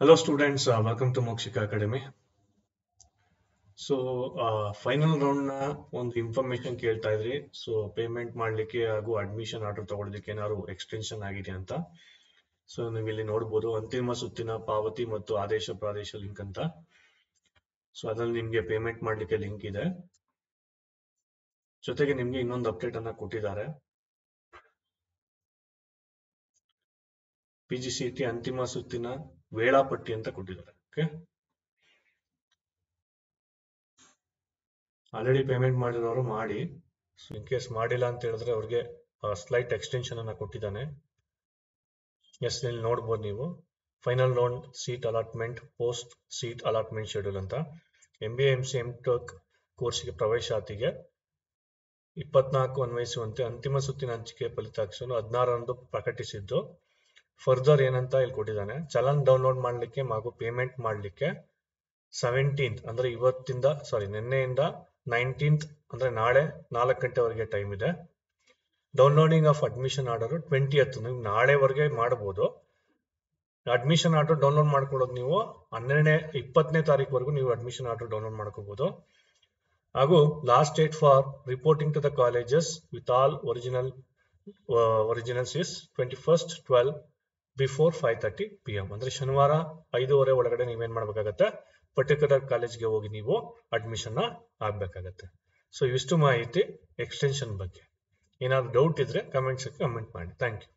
Hello students, welcome to Mokshika Academy. So final round ನ ಒಂದು information ಕೇಳ್ತಾ ಇದ್ರಿ. ಸೊ ಪೇಮೆಂಟ್ ಮಾಡ್ಲಿಕ್ಕೆ ಹಾಗೂ ಅಡ್ಮಿಷನ್ ಆರ್ಡರ್ ತಗೊಳ್ಳೋದಕ್ಕೆ ಏನಾದ್ರು ಎಕ್ಸ್ಟೆನ್ಷನ್ ಆಗಿದೆ ಅಂತ. ಸೊ ನೀವು ಇಲ್ಲಿ ನೋಡಬಹುದು ಅಂತಿಮ ಸುತ್ತಿನ ಪಾವತಿ ಮತ್ತು ಆದೇಶ ಪ್ರಾದೇಶ ಲಿಂಕ್ ಅಂತ. ಸೊ ಅದ್ರಲ್ಲಿ ನಿಮ್ಗೆ ಪೇಮೆಂಟ್ ಮಾಡ್ಲಿಕ್ಕೆ ಲಿಂಕ್ ಇದೆ. ಜೊತೆಗೆ ನಿಮ್ಗೆ ಇನ್ನೊಂದು ಅಪ್ಡೇಟ್ ಅನ್ನ ಕೊಟ್ಟಿದ್ದಾರೆ. PGCET ಅಂತಿಮ ಸುತ್ತಿನ ವೇಳಾಪಟ್ಟಿ ಅಂತ ಕೊಟ್ಟಿದ್ದಾರೆ. ಓಕೆ, ಆಲ್ರೆಡಿ ಪೇಮೆಂಟ್ ಮಾಡಿರೋರು ಮಾಡಿ. ಇನ್ ಕೇಸ್ ಮಾಡಿಲ್ಲ ಅಂತ ಹೇಳಿದ್ರೆ ಅವ್ರಿಗೆ ಸ್ಲೈಟ್ ಎಕ್ಸ್ಟೆನ್ಷನ್ ಅನ್ನ ಕೊಟ್ಟಿದ್ದಾನೆ. ಎಸ್, ಇಲ್ಲಿ ನೋಡ್ಬೋದು ನೀವು final round seat allotment post seat allotment schedule ಅಂತ. MBA MC MTech ಕೋರ್ಸ್ಗೆ ಪ್ರವೇಶಾತಿಗೆ 24 ಅನ್ವಯಿಸುವಂತೆ ಅಂತಿಮ ಸುತ್ತಿನ ಹಂಚಿಕೆ ಫಲಿತಾಂಶವನ್ನು 16ರಂದು ಪ್ರಕಟಿಸಿದ್ದು. ಫರ್ದರ್ ಏನಂತ ಇಲ್ಲಿ ಕೊಟ್ಟಿದ್ದಾನೆ, ಚಲನ್ ಡೌನ್ಲೋಡ್ ಮಾಡ್ಲಿಕ್ಕೆ ಹಾಗೂ ಪೇಮೆಂಟ್ ಮಾಡ್ಲಿಕ್ಕೆ 17th ಅಂದ್ರೆ ನಿನ್ನೆಯಿಂದ 19th ಅಂದ್ರೆ ನಾಳೆ 4 ಗಂಟೆವರೆಗೆ ಟೈಮ್ ಇದೆ. Downloading of admission order 20th, ನೀವು ನಾಳೆವರೆಗೆ ಮಾಡಬಹುದು. ಅಡ್ಮಿಷನ್ ಆರ್ಡರ್ ಡೌನ್ಲೋಡ್ ಮಾಡ್ಕೊಳ್ಳೋದು ನೀವು 20ನೇ ತಾರೀಕುವರೆಗೂ ನೀವು ಅಡ್ಮಿಷನ್ ಆರ್ಡರ್ ಡೌನ್ಲೋಡ್ ಮಾಡ್ಕೋಬಹುದು. ಹಾಗೂ last date for reporting to the colleges with all originals is 21st 12 before 5:30 PM. ಅಂದ್ರೆ ಶನಿವಾರ 5:30 ಒಳಗಡೆ ನೀವೇನ್ ಮಾಡ್ಬೇಕಾಗತ್ತೆ, ಪರ್ಟಿಕ್ಯುಲರ್ ಕಾಲೇಜ್ಗೆ ಹೋಗಿ ನೀವು ಅಡ್ಮಿಷನ್ ಆಗ್ಬೇಕಾಗತ್ತೆ. ಸೊ ಇಷ್ಟು ಮಾಹಿತಿ ಎಕ್ಸ್ಟೆನ್ಷನ್ ಬಗ್ಗೆ. ಏನಾದ್ರು ಡೌಟ್ ಇದ್ರೆ ಕಮೆಂಟ್ಸ್ ಕಮೆಂಟ್ ಮಾಡಿ. Thank you.